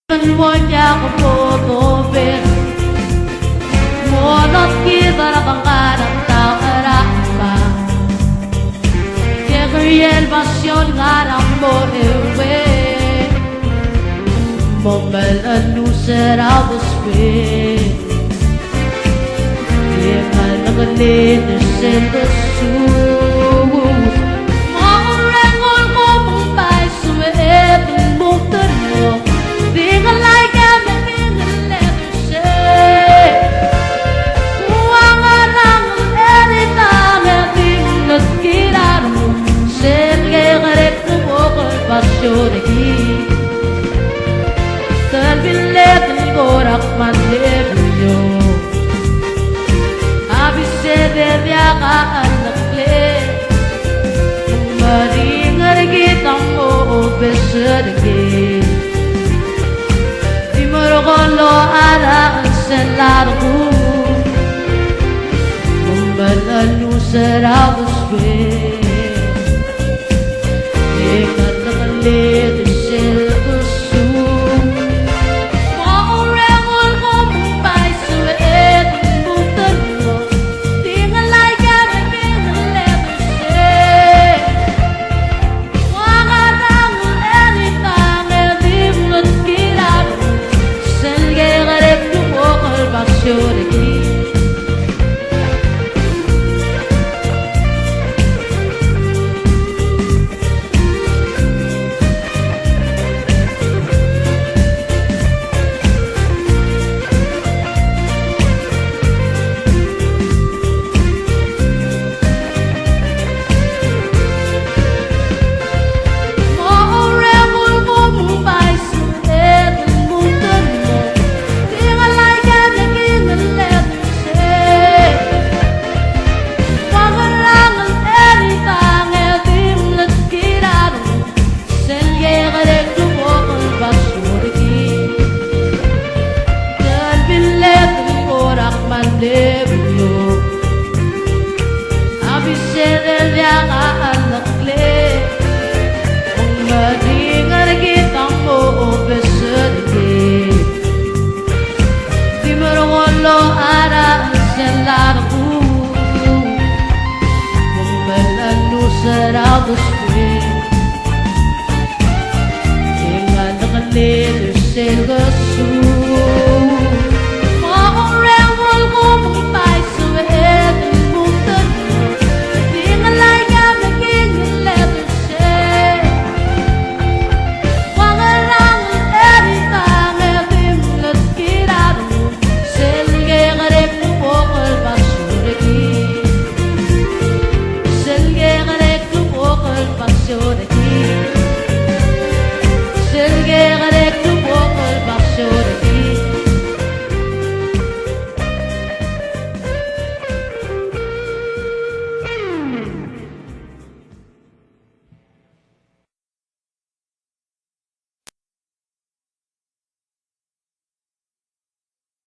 Voglio poco per modo che darà bangara taaraba che riel passion garambo ewe mombel anusera buspe ye malagale de sendo su Pasyonegi terbilet ngorak mandebyo abise devyaka anakle maringar gitango beserge dimorgolo ara selargu membalalu serabuswe